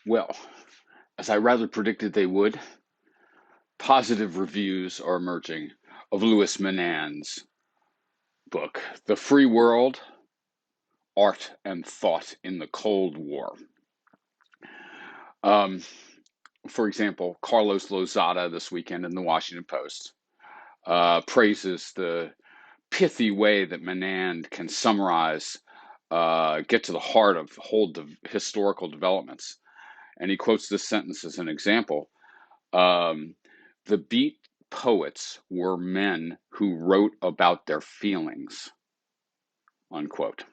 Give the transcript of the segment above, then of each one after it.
Well, as I rather predicted they would, positive reviews are emerging of Louis Menand's book, The Free World, Art and Thought in the Cold War. Um, for example, Carlos Lozada this weekend in the Washington Post praises the pithy way that Menand can summarize, get to the heart of whole historical developments. And he quotes this sentence as an example. Um, the beat poets were men who wrote about their feelings, unquote.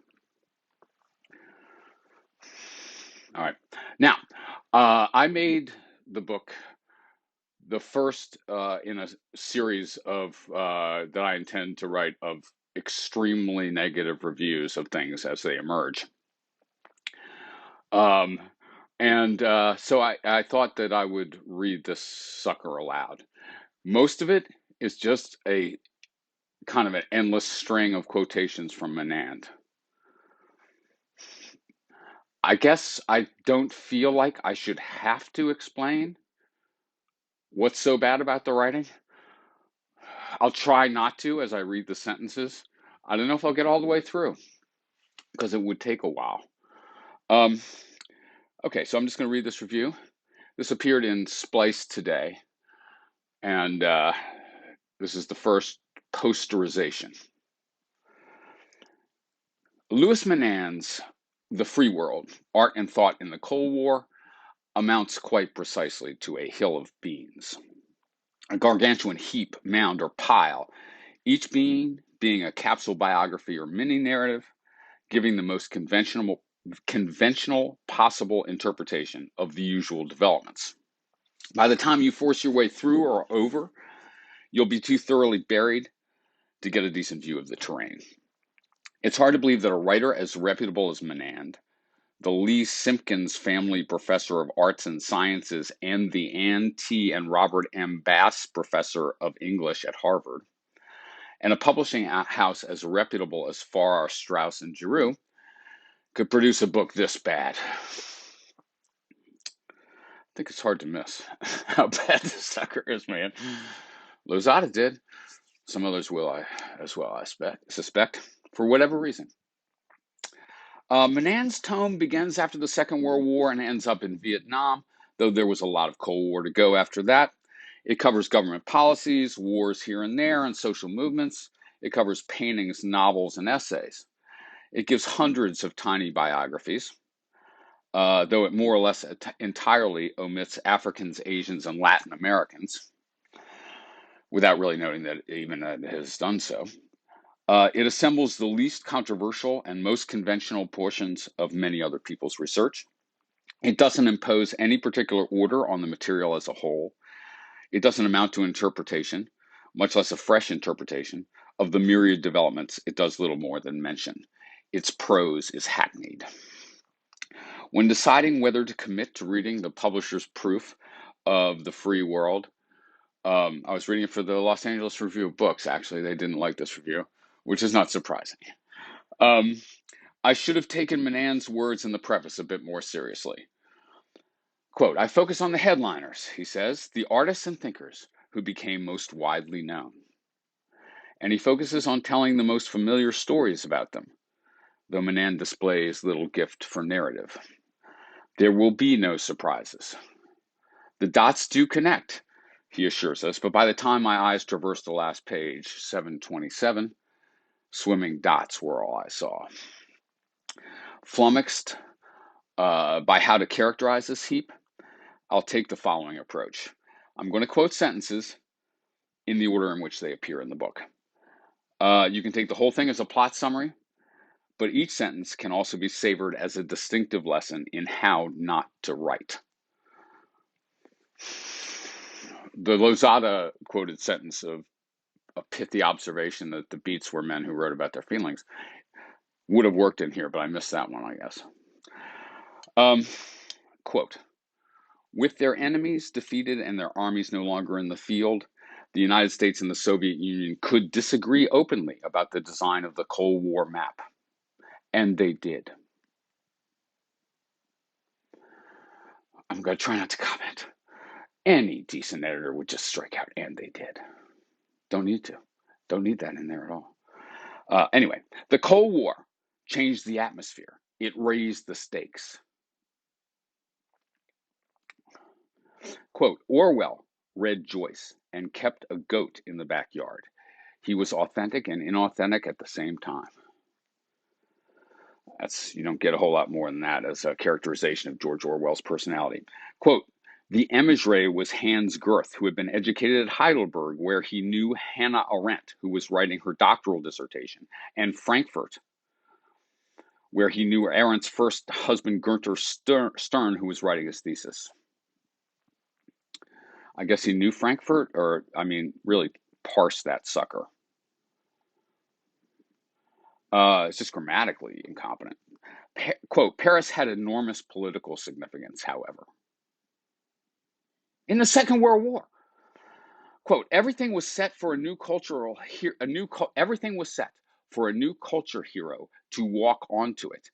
All right. Now, I made the book the first in a series of that I intend to write of extremely negative reviews of things as they emerge. Um, so I thought that I would read this sucker aloud. Most of it is just a kind of an endless string of quotations from Menand. I guess I don't feel like I should have to explain what's so bad about the writing. I'll try not to as I read the sentences. I don't know if I'll get all the way through because it would take a while. Um, okay, so I'm just going to read this review. This appeared in SpliceToday, and this is the first posterization. Louis Menand's The Free World, Art and Thought in the Cold War amounts quite precisely to a hill of beans, a gargantuan heap, mound, or pile, each being a capsule biography or mini narrative, giving the most conventional possible interpretation of the usual developments. By the time you force your way through or over, you'll be too thoroughly buried to get a decent view of the terrain. It's hard to believe that a writer as reputable as Menand, the Lee Simpkins Family Professor of Arts and Sciences, and the Ann T. and Robert M. Bass Professor of English at Harvard, and a publishing house as reputable as Farrar, Straus, and Giroux, could produce a book this bad. I think it's hard to miss how bad this sucker is, man. Lozada did. Some others will as well, I suspect, for whatever reason. Menand's tome begins after the Second World War and ends up in Vietnam, though there was a lot of Cold War to go after that. It covers government policies, wars here and there, and social movements. It covers paintings, novels, and essays. It gives hundreds of tiny biographies, though it more or less entirely omits Africans, Asians, and Latin Americans, without really noting that even it has done so. It assembles the least controversial and most conventional portions of many other people's research. It doesn't impose any particular order on the material as a whole. It doesn't amount to interpretation, much less a fresh interpretation, of the myriad developments. It does little more than mention. Its prose is hackneyed. When deciding whether to commit to reading the publisher's proof of The Free World, I was reading it for the Los Angeles Review of Books. Actually, they didn't like this review, which is not surprising. Um, I should have taken Menand's words in the preface a bit more seriously. Quote, I focus on the headliners, he says, the artists and thinkers who became most widely known. And he focuses on telling the most familiar stories about them, though Menand displays little gift for narrative. There will be no surprises. The dots do connect, he assures us, but by the time my eyes traversed the last page, 727, swimming dots were all I saw. Flummoxed by how to characterize this heap, I'll take the following approach. I'm going to quote sentences in the order in which they appear in the book. You can take the whole thing as a plot summary, but each sentence can also be savored as a distinctive lesson in how not to write. The Lozada quoted sentence of a pithy observation that the beats were men who wrote about their feelings would have worked in here, but I missed that one, I guess. Quote, with their enemies defeated and their armies no longer in the field, the United States and the Soviet Union could disagree openly about the design of the Cold War map. And they did. I'm going to try not to comment. Any decent editor would just strike out, and they did. Don't need to. Don't need that in there at all. Anyway, the Cold War changed the atmosphere. It raised the stakes. Quote, Orwell read Joyce and kept a goat in the backyard. He was authentic and inauthentic at the same time. You don't get a whole lot more than that as a characterization of George Orwell's personality. Quote, the emigre was Hans Gerth, who had been educated at Heidelberg, where he knew Hannah Arendt, who was writing her doctoral dissertation, and Frankfurt, where he knew Arendt's first husband, Gunther Stern, who was writing his thesis. I guess he knew Frankfurt, or, really parse that sucker. It's just grammatically incompetent. Quote, Paris had enormous political significance, however. In the Second World War, quote, everything was set for a new culture hero to walk onto it,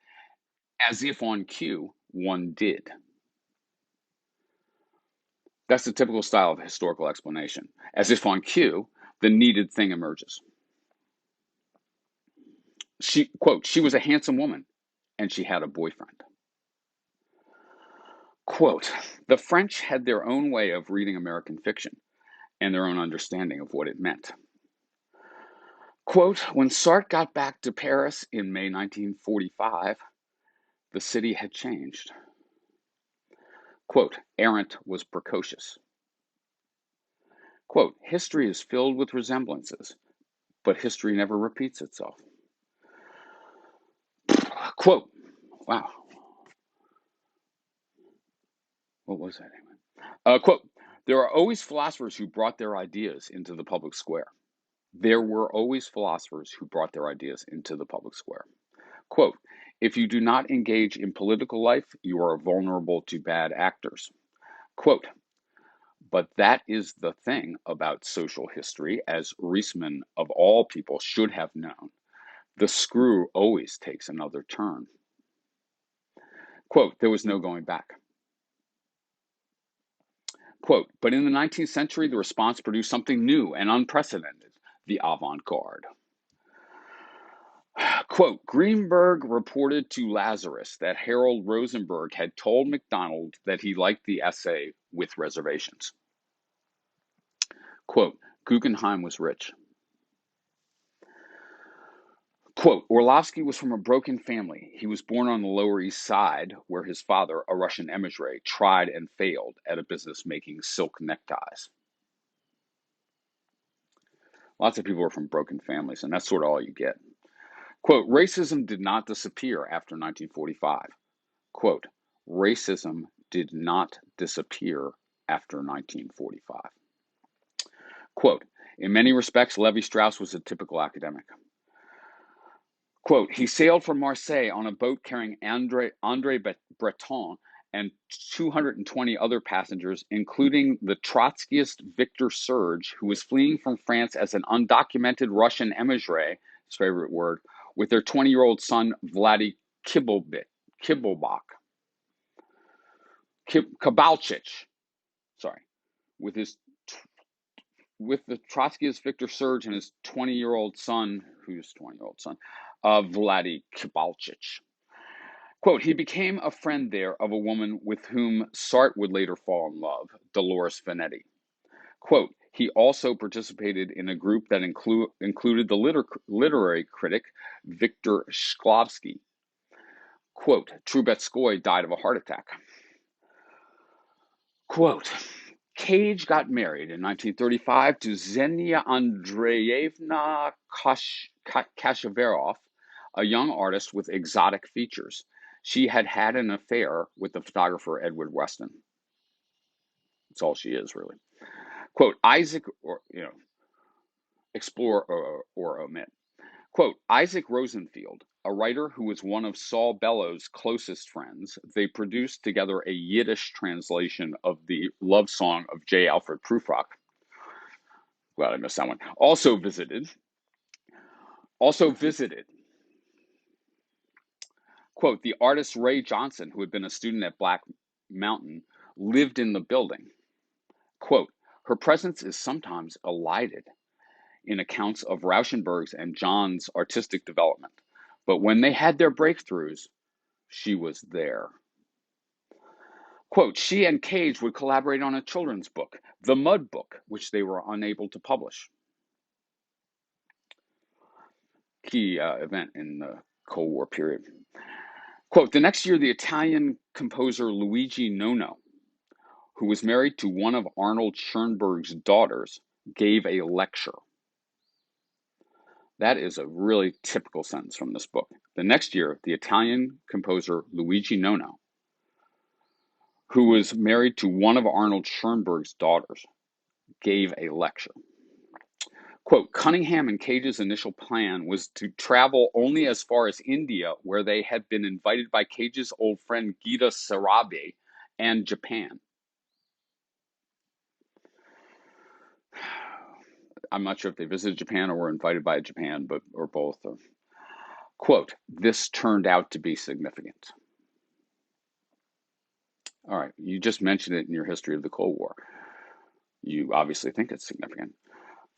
as if on cue one did. That's the typical style of historical explanation. As if on cue, the needed thing emerges. Quote, she was a handsome woman, and she had a boyfriend. Quote, the French had their own way of reading American fiction and their own understanding of what it meant. Quote, when Sartre got back to Paris in May 1945, the city had changed. Quote, Arendt was precocious. Quote, history is filled with resemblances, but history never repeats itself. Quote, wow. What was that anyway? Quote, there are always philosophers who brought their ideas into the public square. There were always philosophers who brought their ideas into the public square. Quote, if you do not engage in political life, you are vulnerable to bad actors. Quote, but that is the thing about social history, as Reisman of all people should have known. The screw always takes another turn. Quote, there was no going back. Quote, but in the 19th century, the response produced something new and unprecedented, the avant-garde. Quote, Greenberg reported to Lazarus that Harold Rosenberg had told MacDonald that he liked the essay with reservations. Quote, Guggenheim was rich. Quote, Orlovsky was from a broken family. He was born on the Lower East Side, where his father, a Russian emigre, tried and failed at a business making silk neckties. Lots of people are from broken families, and that's sort of all you get. Quote, racism did not disappear after 1945. Quote, racism did not disappear after 1945. Quote, in many respects, Levi-Strauss was a typical academic. Quote, he sailed from Marseille on a boat carrying André Breton and 220 other passengers, including the Trotskyist Victor Serge, who was fleeing from France as an undocumented Russian emigre, his favorite word, with their 20-year-old son, Vladdy Kibalchich, with the Trotskyist Victor Serge and his 20-year-old son, Vladdy Kibalchich. Quote, he became a friend there of a woman with whom Sartre would later fall in love, Dolores Vanetti. Quote, he also participated in a group that included the literary critic Viktor Shklovsky. Quote, Trubetskoy died of a heart attack. Quote, Cage got married in 1935 to Xenia Andreevna Kashavarov, a young artist with exotic features. She had had an affair with the photographer Edward Weston. That's all she is, really. Quote, explore or omit. Quote, Isaac Rosenfield, a writer who was one of Saul Bellow's closest friends, they produced together a Yiddish translation of the love song of J. Alfred Prufrock. Glad I missed that one. Also visited. Quote, the artist Ray Johnson, who had been a student at Black Mountain lived in the building. Quote, her presence is sometimes elided in accounts of Rauschenberg's and John's artistic development, but when they had their breakthroughs, she was there. Quote, she and Cage would collaborate on a children's book, The Mud Book, which they were unable to publish. Key event in the Cold War period. Quote, the next year, the Italian composer Luigi Nono, who was married to one of Arnold Schoenberg's daughters, gave a lecture. That is a really typical sentence from this book. The next year, the Italian composer Luigi Nono, who was married to one of Arnold Schoenberg's daughters, gave a lecture. Quote, Cunningham and Cage's initial plan was to travel only as far as India, where they had been invited by Cage's old friend Gita Sarabi, and Japan. I'm not sure if they visited Japan or were invited by Japan, or both. Quote, this turned out to be significant. All right, you just mentioned it in your history of the Cold War. You obviously think it's significant.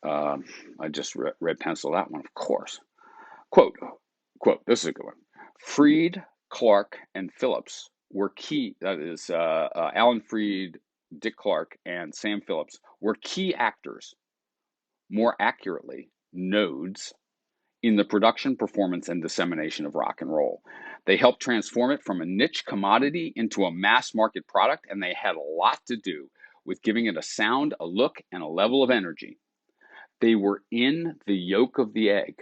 I just red pencil that one, of course. Quote, this is a good one. Freed, Clark, and Phillips were key, that is, Alan Freed, Dick Clark, and Sam Phillips were key actors, more accurately, nodes, in the production, performance, and dissemination of rock and roll. They helped transform it from a niche commodity into a mass market product, and they had a lot to do with giving it a sound, a look, and a level of energy. They were in the yolk of the egg,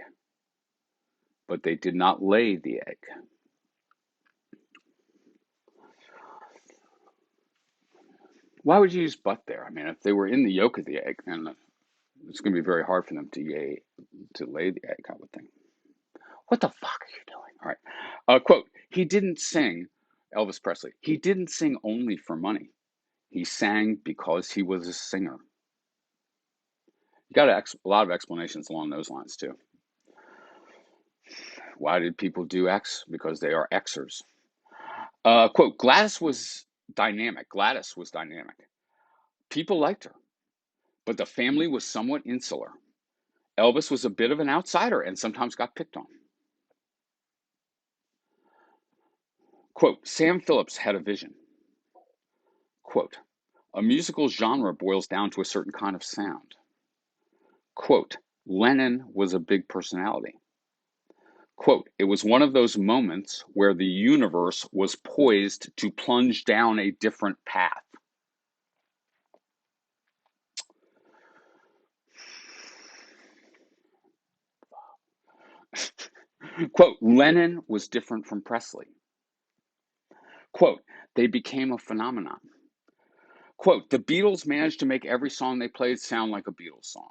but they did not lay the egg. Why would you use but there? I mean, if they were in the yolk of the egg, then it's going to be very hard for them to lay the egg, I would think. What the fuck are you doing? All right. Quote, he didn't sing, Elvis Presley, he didn't sing only for money. He sang because he was a singer. You got a lot of explanations along those lines, too. Why did people do X? Because they are Xers. Quote, Gladys was dynamic. People liked her, but the family was somewhat insular. Elvis was a bit of an outsider and sometimes got picked on. Quote, Sam Phillips had a vision. Quote, a musical genre boils down to a certain kind of sound. Quote, Lennon was a big personality. Quote, it was one of those moments where the universe was poised to plunge down a different path. Quote, Lennon was different from Presley. Quote, they became a phenomenon. Quote, the Beatles managed to make every song they played sound like a Beatles song.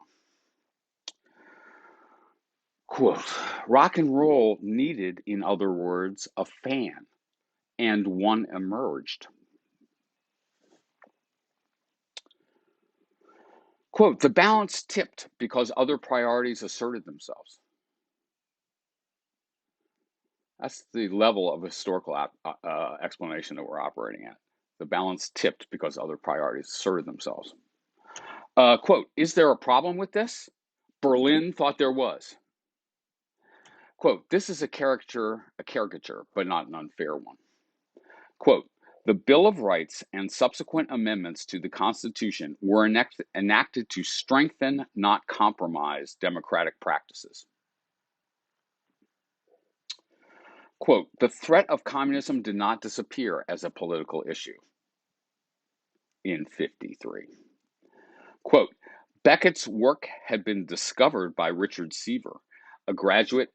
Quote, rock and roll needed, in other words, a fan, and one emerged. Quote, the balance tipped because other priorities asserted themselves. That's the level of historical explanation that we're operating at. The balance tipped because other priorities asserted themselves. Quote, is there a problem with this? Berlin thought there was. Quote, this is a caricature, but not an unfair one. Quote, the Bill of Rights and subsequent amendments to the Constitution were enacted to strengthen, not compromise, democratic practices. Quote, the threat of communism did not disappear as a political issue in 1953. Quote, Beckett's work had been discovered by Richard Seaver, a graduate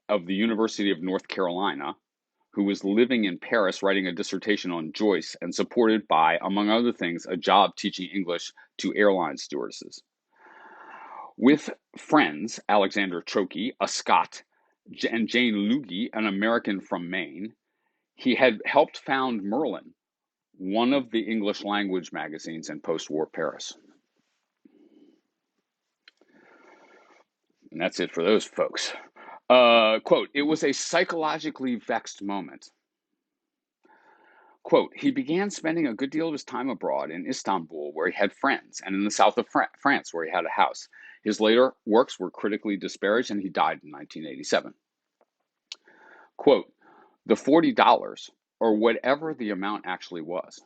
of the University of North Carolina, who was living in Paris writing a dissertation on Joyce and supported by, among other things, a job teaching English to airline stewardesses. With friends, Alexander Trokey, a Scot, and Jane Lugie, an American from Maine, he had helped found Merlin, one of the English language magazines in post-war Paris. And that's it for those folks. Quote, it was a psychologically vexed moment. Quote, he began spending a good deal of his time abroad in Istanbul, where he had friends, and in the south of France, where he had a house. His later works were critically disparaged, and he died in 1987. Quote, the $40, or whatever the amount actually was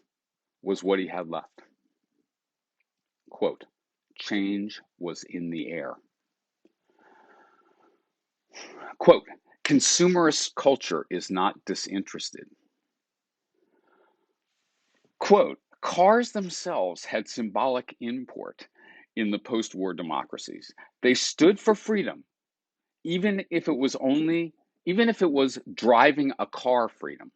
what he had left. Quote, change was in the air. Quote, consumerist culture is not disinterested. Quote, cars themselves had symbolic import in the post-war democracies. They stood for freedom, even if it was driving a car freedom.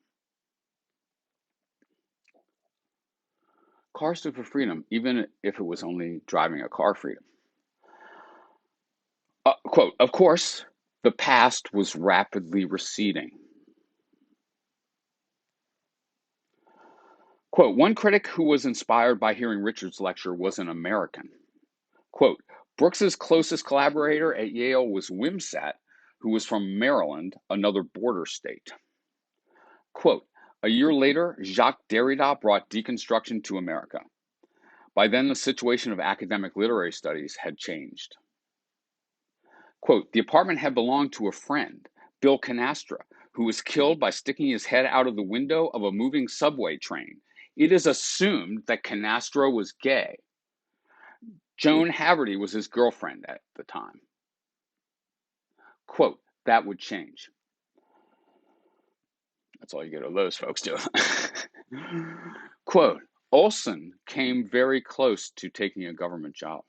Cars stood for freedom, even if it was only driving a car freedom. Quote, of course, the past was rapidly receding. Quote, one critic who was inspired by hearing Richard's lecture was an American. Quote, Brooks's closest collaborator at Yale was Wimsatt, who was from Maryland, another border state. Quote, a year later, Jacques Derrida brought deconstruction to America. By then, the situation of academic literary studies had changed. Quote, the apartment had belonged to a friend, Bill Canastra, who was killed by sticking his head out of the window of a moving subway train. It is assumed that Canastra was gay. Joan Haverty was his girlfriend at the time. Quote, that would change. That's all you get of those folks do. Quote, Olson came very close to taking a government job.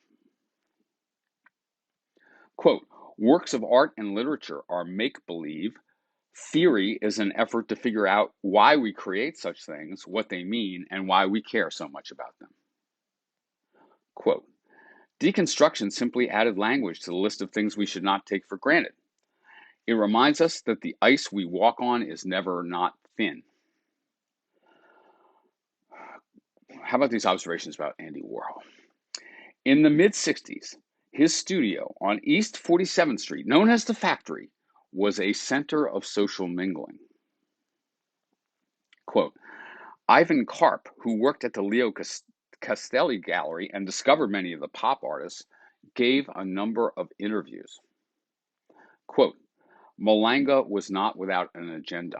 Quote, works of art and literature are make-believe. Theory is an effort to figure out why we create such things, what they mean, and why we care so much about them. Quote, deconstruction simply added language to the list of things we should not take for granted. It reminds us that the ice we walk on is never not thin. How about these observations about Andy Warhol? In the mid-60s, his studio on East 47th Street, known as the Factory, was a center of social mingling. Quote, Ivan Karp, who worked at the Leo Castelli Gallery and discovered many of the pop artists, gave a number of interviews. Quote, Malanga was not without an agenda.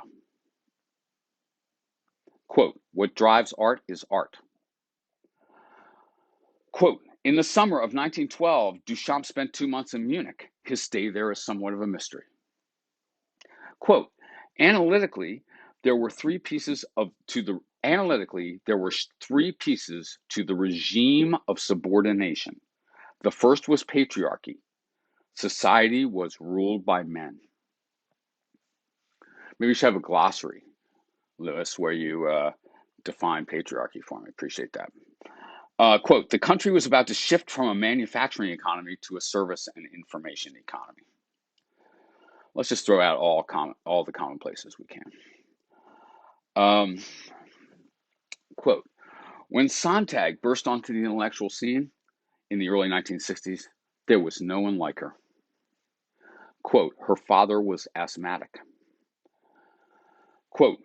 Quote, what drives art is art. Quote, in the summer of 1912, Duchamp spent 2 months in Munich. His stay there is somewhat of a mystery. Quote, analytically, there were three pieces to the regime of subordination. The first was patriarchy. Society was ruled by men. Maybe you should have a glossary, Lewis, where you define patriarchy for me. Appreciate that. Quote, the country was about to shift from a manufacturing economy to a service and information economy. Let's just throw out all the commonplaces we can. Quote, when Sontag burst onto the intellectual scene in the early 1960s, there was no one like her. Quote, her father was asthmatic. Quote,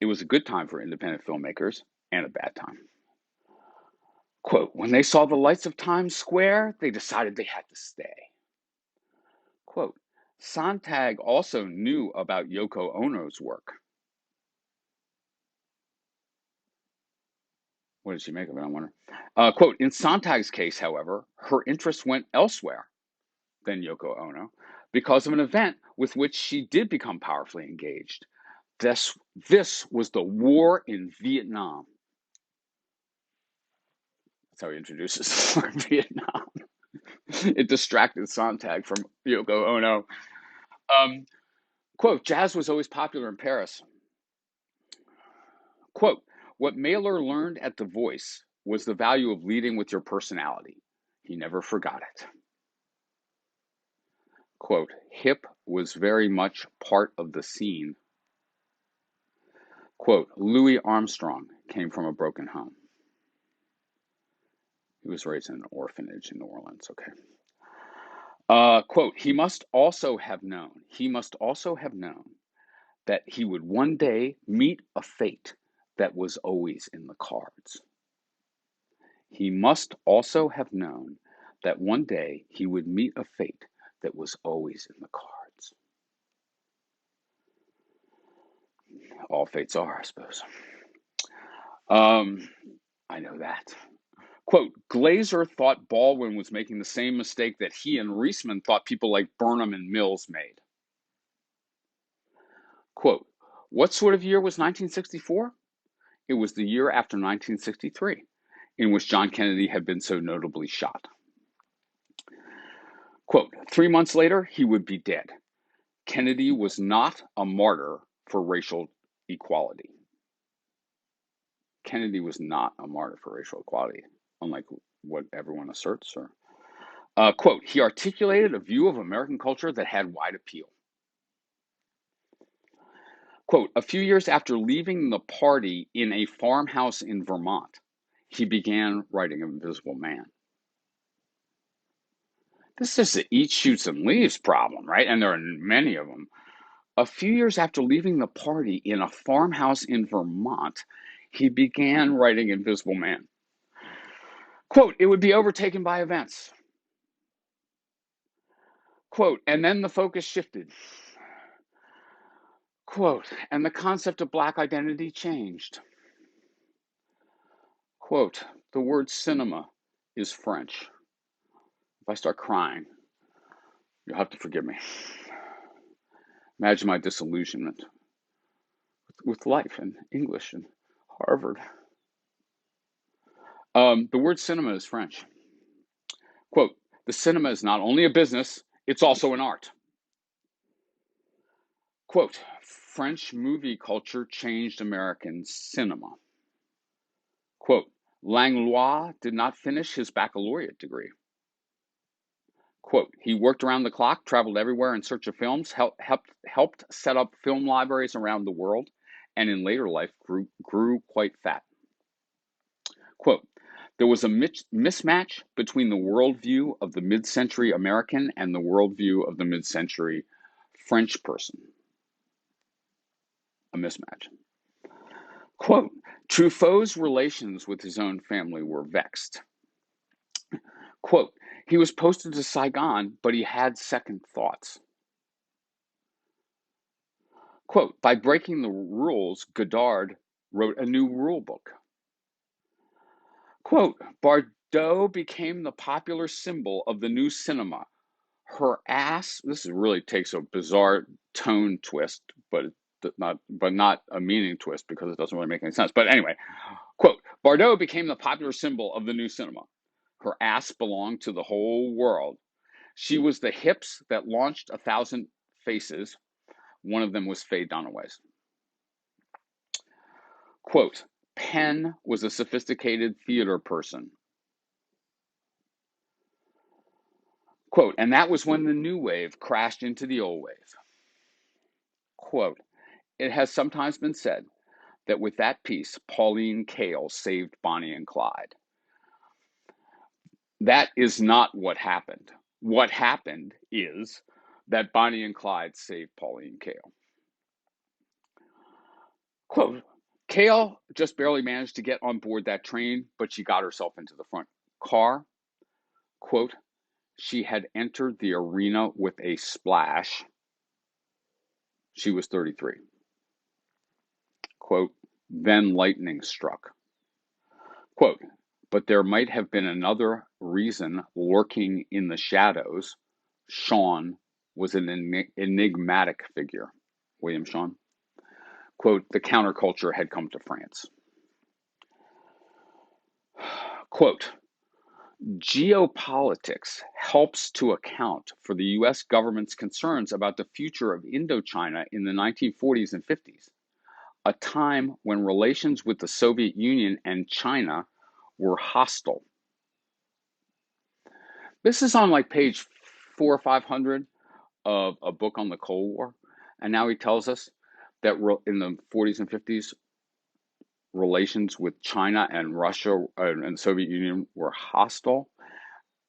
it was a good time for independent filmmakers and a bad time. Quote, when they saw the lights of Times Square, they decided they had to stay. Quote, Sontag also knew about Yoko Ono's work. What did she make of it, I wonder? Quote, in Sontag's case, however, her interest went elsewhere than Yoko Ono because of an event with which she did become powerfully engaged. This was the war in Vietnam. That's how he introduces the war in Vietnam. It distracted Sontag from Yoko Ono. Quote, jazz was always popular in Paris. Quote, what Mailer learned at The Voice was the value of leading with your personality. He never forgot it. Quote, hip was very much part of the scene. Quote, Louis Armstrong came from a broken home. He was raised in an orphanage in New Orleans, okay. Quote, he must also have known that he would one day meet a fate that was always in the cards. He must also have known that one day he would meet a fate that was always in the cards. All fates are, I suppose. I know that. Quote, Glazer thought Baldwin was making the same mistake that he and Reisman thought people like Burnham and Mills made. Quote, what sort of year was 1964? It was the year after 1963, in which John Kennedy had been so notably shot. Quote, 3 months later, he would be dead. Kennedy was not a martyr for racial equality. Kennedy was not a martyr for racial equality, unlike what everyone asserts. Quote, he articulated a view of American culture that had wide appeal. Quote, a few years after leaving the party in a farmhouse in Vermont, he began writing Invisible Man. This is the eat, shoots, and leaves problem, right? And there are many of them. A few years after leaving the party in a farmhouse in Vermont, he began writing Invisible Man. Quote, it would be overtaken by events. Quote, and then the focus shifted. Quote, and the concept of black identity changed. Quote, the word cinema is French. If I start crying, you'll have to forgive me. Imagine my disillusionment with life and English and Harvard. The word cinema is French. Quote, the cinema is not only a business, it's also an art. Quote, French movie culture changed American cinema. Quote, Langlois did not finish his baccalaureate degree. Quote, he worked around the clock, traveled everywhere in search of films, helped set up film libraries around the world, and in later life grew quite fat. Quote, there was a mismatch between the worldview of the mid-century American and the worldview of the mid-century French person. A mismatch. Quote, Truffaut's relations with his own family were vexed. Quote, he was posted to Saigon, but he had second thoughts. Quote, by breaking the rules, Godard wrote a new rule book. Quote, Bardot became the popular symbol of the new cinema. Her ass, this really takes a bizarre tone twist, but not a meaning twist because it doesn't really make any sense. But anyway, quote, Bardot became the popular symbol of the new cinema. Her ass belonged to the whole world. She was the hips that launched 1,000 faces. One of them was Faye Dunaway's. Quote, Penn was a sophisticated theater person. Quote, and that was when the new wave crashed into the old wave. Quote, it has sometimes been said that with that piece, Pauline Kael saved Bonnie and Clyde. That is not what happened. What happened is that Bonnie and Clyde saved Pauline Kael. Quote, Kael just barely managed to get on board that train, but she got herself into the front car. Quote, she had entered the arena with a splash. She was 33. Quote, then lightning struck. Quote, but there might have been another reason lurking in the shadows. Shawn was an enigmatic figure. William Shawn. Quote, the counterculture had come to France. Quote, geopolitics helps to account for the U.S. government's concerns about the future of Indochina in the 1940s and 50s, a time when relations with the Soviet Union and China were hostile. This is on like page 400 or 500 of a book on the Cold War, and now he tells us that in the 40s and 50s, relations with China and Russia and the Soviet Union were hostile.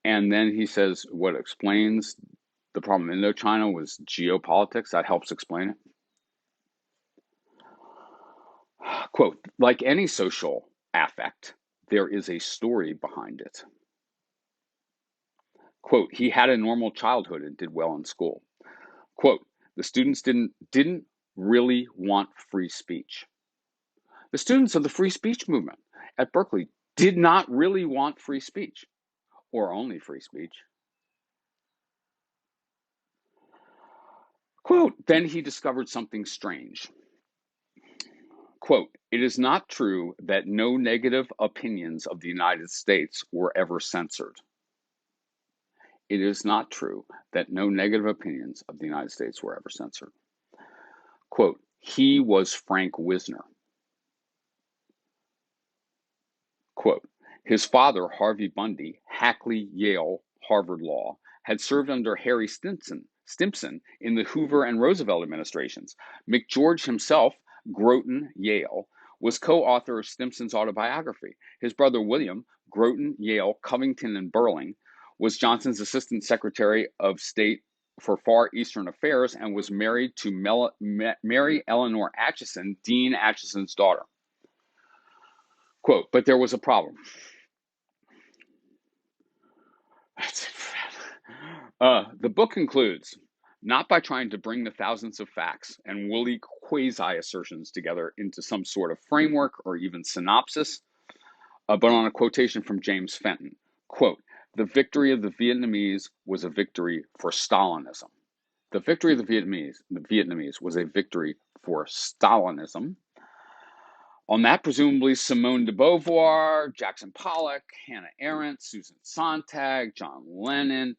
And then he says what explains the problem in Indochina was geopolitics. That helps explain it. Quote, like any social affect, there is a story behind it. Quote, he had a normal childhood and did well in school. Quote, the students didn't really want free speech. The students of the free speech movement at Berkeley did not really want free speech, or only free speech. Quote, then he discovered something strange. Quote, it is not true that no negative opinions of the United States were ever censored. It is not true that no negative opinions of the United States were ever censored. Quote, he was Frank Wisner. Quote, his father, Harvey Bundy, Hackley, Yale, Harvard Law, had served under Harry Stimson in the Hoover and Roosevelt administrations. McGeorge himself, Groton, Yale, was co-author of Stimson's autobiography. His brother William, Groton, Yale, Covington, and Burling, was Johnson's assistant secretary of state for Far Eastern Affairs and was married to Mary Eleanor Atchison, Dean Atchison's daughter. Quote, but there was a problem. The book concludes not by trying to bring the thousands of facts and woolly quasi-assertions together into some sort of framework or even synopsis, but on a quotation from James Fenton. Quote, the victory of the Vietnamese was a victory for Stalinism. The victory of the Vietnamese was a victory for Stalinism. On that, presumably Simone de Beauvoir, Jackson Pollock, Hannah Arendt, Susan Sontag, John Lennon,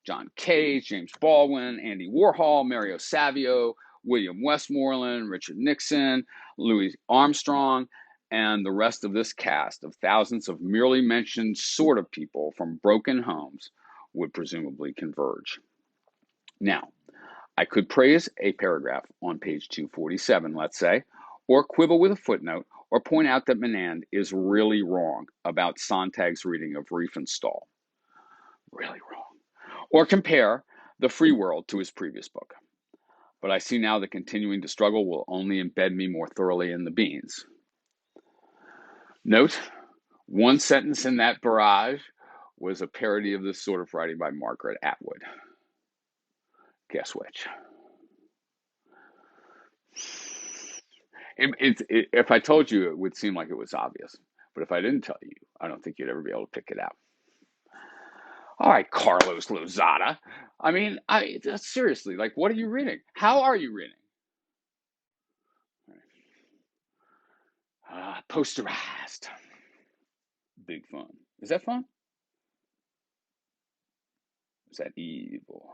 John Cage, James Baldwin, Andy Warhol, Mario Savio, William Westmoreland, Richard Nixon, Louis Armstrong, and the rest of this cast of thousands of merely mentioned sort of people from broken homes would presumably converge. Now, I could praise a paragraph on page 247, let's say, or quibble with a footnote, or point out that Menand is really wrong about Sontag's reading of Riefenstahl. Really wrong. Or compare The Free World to his previous book. But I see now that continuing to struggle will only embed me more thoroughly in the beans. Note, one sentence in that barrage was a parody of this sort of writing by Margaret Atwood. Guess which? If I told you, it would seem like it was obvious. But if I didn't tell you, I don't think you'd ever be able to pick it out. All right, Carlos Lozada. I mean, seriously, like, what are you reading? How are you reading? Posterized. Big fun. Is that fun? Is that evil?